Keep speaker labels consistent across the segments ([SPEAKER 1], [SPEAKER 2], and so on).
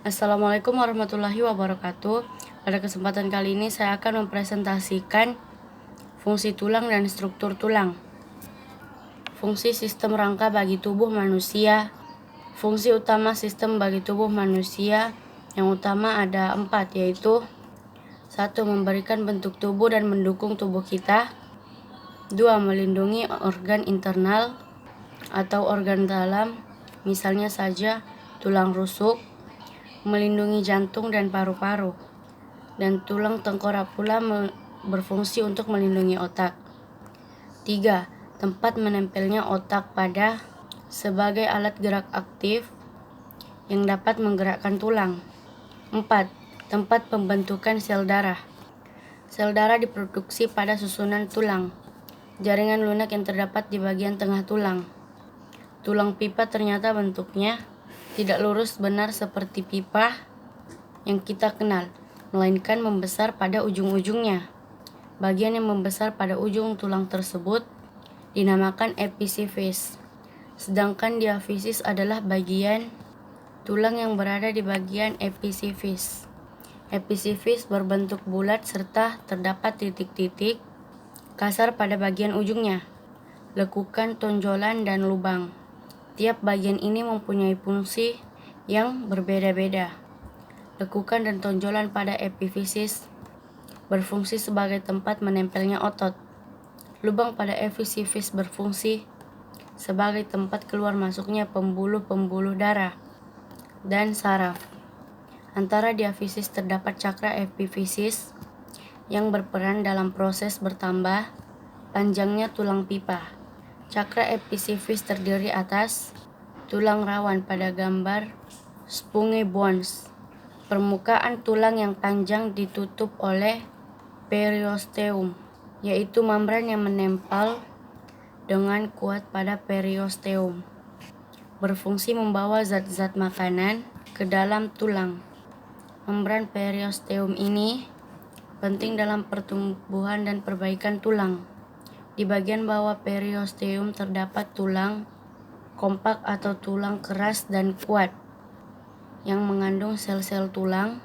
[SPEAKER 1] Assalamualaikum warahmatullahi wabarakatuh. Pada kesempatan kali ini saya akan mempresentasikan fungsi tulang dan struktur tulang. Fungsi sistem rangka bagi tubuh manusia. Fungsi utama sistem bagi tubuh manusia yang utama ada 4, yaitu 1. Memberikan bentuk tubuh dan mendukung tubuh kita. 2. Melindungi organ internal atau organ dalam, misalnya saja tulang rusuk. Melindungi jantung dan paru-paru, dan tulang tengkorak pula berfungsi untuk melindungi otak. 3. Tempat menempelnya otak pada sebagai alat gerak aktif yang dapat menggerakkan tulang. 4. Tempat pembentukan sel darah. Sel darah diproduksi pada susunan tulang, jaringan lunak yang terdapat di bagian tengah tulang. Tulang pipa ternyata bentuknya tidak lurus benar seperti pipa yang kita kenal, melainkan membesar pada ujung-ujungnya. Bagian yang membesar pada ujung tulang tersebut dinamakan episifisis, sedangkan diafisis adalah bagian tulang yang berada di bagian episifisis. Episifisis berbentuk bulat serta terdapat titik-titik kasar pada bagian ujungnya, lekukan, tonjolan, dan lubang. Tiap bagian ini mempunyai fungsi yang berbeda-beda. Lekukan dan tonjolan pada epifisis berfungsi sebagai tempat menempelnya otot. Lubang pada epifisis berfungsi sebagai tempat keluar masuknya pembuluh-pembuluh darah dan saraf. Antara diafisis terdapat cakra epifisis yang berperan dalam proses bertambah panjangnya tulang pipa. Cakra episifisis terdiri atas tulang rawan pada gambar sponge bones. Permukaan tulang yang panjang ditutup oleh periosteum, yaitu membran yang menempel dengan kuat pada periosteum, berfungsi membawa zat-zat makanan ke dalam tulang. Membran periosteum ini penting dalam pertumbuhan dan perbaikan tulang. Di bagian bawah periosteum terdapat tulang kompak atau tulang keras dan kuat yang mengandung sel-sel tulang,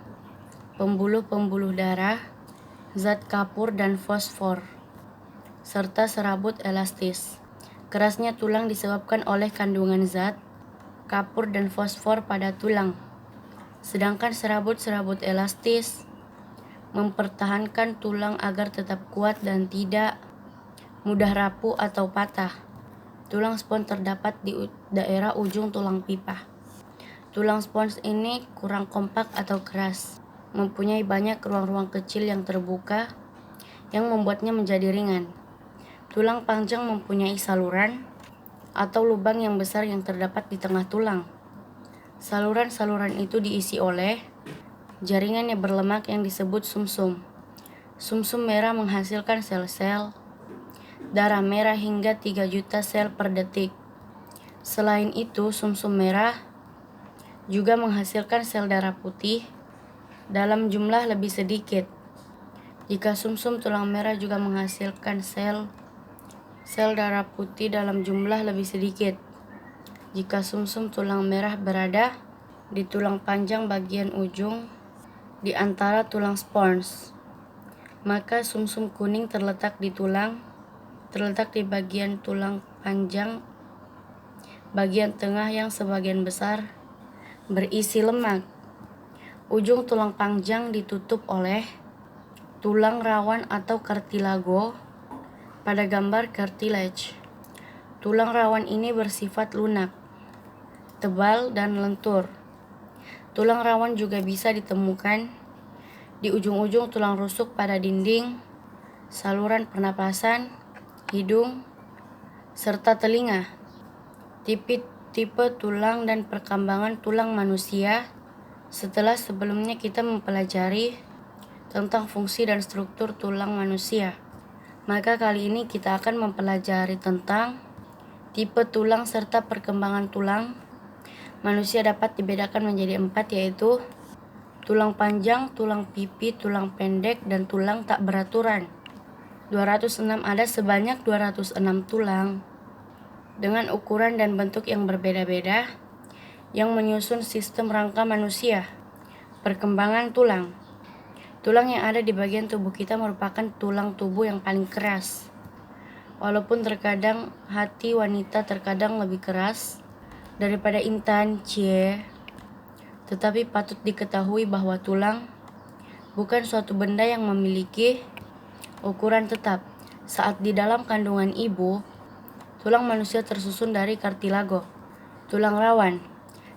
[SPEAKER 1] pembuluh-pembuluh darah, zat kapur dan fosfor, serta serabut elastis. Kerasnya tulang disebabkan oleh kandungan zat kapur dan fosfor pada tulang, sedangkan serabut-serabut elastis mempertahankan tulang agar tetap kuat dan tidak mudah rapuh atau patah. Tulang spons terdapat di daerah ujung tulang pipa. Tulang spons ini kurang kompak atau keras, mempunyai banyak ruang-ruang kecil yang terbuka yang membuatnya menjadi ringan. Tulang panjang mempunyai saluran atau lubang yang besar yang terdapat di tengah tulang. Saluran-saluran itu diisi oleh jaringan yang berlemak yang disebut sumsum. Sumsum merah menghasilkan sel-sel darah merah hingga 3 juta sel per detik. Selain itu, sumsum merah juga menghasilkan sel darah putih dalam jumlah lebih sedikit. Jika sumsum tulang merah juga menghasilkan sel darah putih dalam jumlah lebih sedikit. Jika sumsum tulang merah berada di tulang panjang bagian ujung di antara tulang spons, maka sumsum kuning terletak di bagian tulang panjang bagian tengah yang sebagian besar berisi lemak. Ujung tulang panjang ditutup oleh tulang rawan atau cartilago pada gambar cartilage. Tulang rawan ini bersifat lunak, tebal, dan lentur. Tulang rawan juga bisa ditemukan di ujung-ujung tulang rusuk pada dinding, saluran pernapasan, hidung, serta telinga. Tipe tulang dan perkembangan tulang manusia. Setelah sebelumnya kita mempelajari tentang fungsi dan struktur tulang manusia, maka kali ini kita akan mempelajari tentang tipe tulang serta perkembangan tulang. Manusia dapat dibedakan menjadi 4, yaitu tulang panjang, tulang pipi, tulang pendek, dan tulang tak beraturan. 206 ada sebanyak 206 tulang dengan ukuran dan bentuk yang berbeda-beda yang menyusun sistem rangka manusia. Perkembangan tulang. Tulang yang ada di bagian tubuh kita merupakan tulang tubuh yang paling keras. Walaupun terkadang hati wanita terkadang lebih keras daripada intan, tetapi patut diketahui bahwa tulang bukan suatu benda yang memiliki ukuran tetap. Saat di dalam kandungan ibu, tulang manusia tersusun dari kartilago, tulang rawan.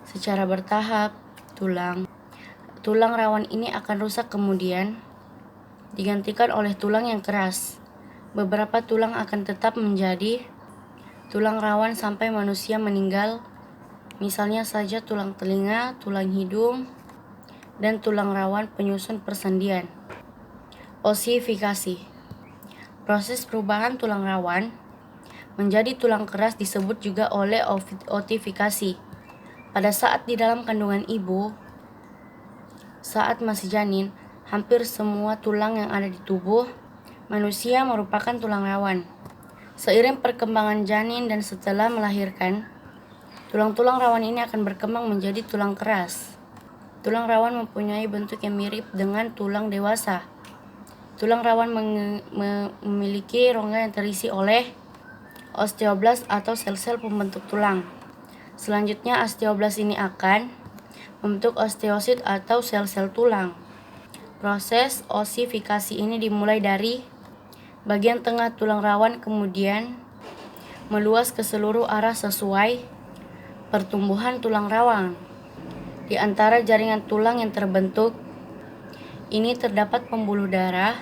[SPEAKER 1] Secara bertahap, tulang rawan ini akan rusak kemudian digantikan oleh tulang yang keras. Beberapa tulang akan tetap menjadi tulang rawan sampai manusia meninggal. Misalnya saja tulang telinga, tulang hidung, dan tulang rawan penyusun persendian. Osifikasi. Proses perubahan tulang rawan menjadi tulang keras disebut juga oleh otifikasi. Pada saat di dalam kandungan ibu, saat masih janin, hampir semua tulang yang ada di tubuh manusia merupakan tulang rawan. Seiring perkembangan janin dan setelah melahirkan, tulang-tulang rawan ini akan berkembang menjadi tulang keras. Tulang rawan mempunyai bentuk yang mirip dengan tulang dewasa. Tulang rawan memiliki rongga yang terisi oleh osteoblast atau sel-sel pembentuk tulang. Selanjutnya, osteoblast ini akan membentuk osteosit atau sel-sel tulang. Proses osifikasi ini dimulai dari bagian tengah tulang rawan, kemudian meluas ke seluruh arah sesuai pertumbuhan tulang rawan. Di antara jaringan tulang yang terbentuk ini terdapat pembuluh darah.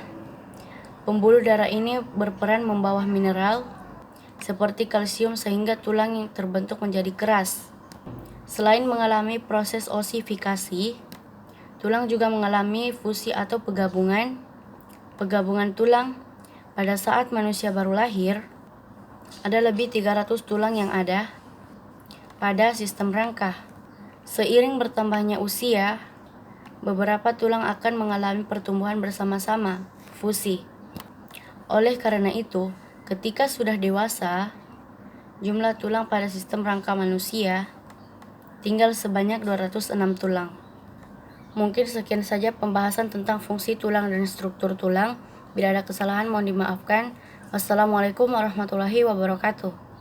[SPEAKER 1] Pembuluh darah ini berperan membawa mineral seperti kalsium sehingga tulang yang terbentuk menjadi keras. Selain mengalami proses osifikasi, tulang juga mengalami fusi atau penggabungan tulang. Pada saat manusia baru lahir, ada lebih 300 tulang yang ada pada sistem rangka. Seiring bertambahnya usia, beberapa tulang akan mengalami pertumbuhan bersama-sama, fusi. Oleh karena itu, ketika sudah dewasa, jumlah tulang pada sistem rangka manusia tinggal sebanyak 206 tulang. Mungkin sekian saja pembahasan tentang fungsi tulang dan struktur tulang. Bila ada kesalahan mohon dimaafkan. Wassalamualaikum warahmatullahi wabarakatuh.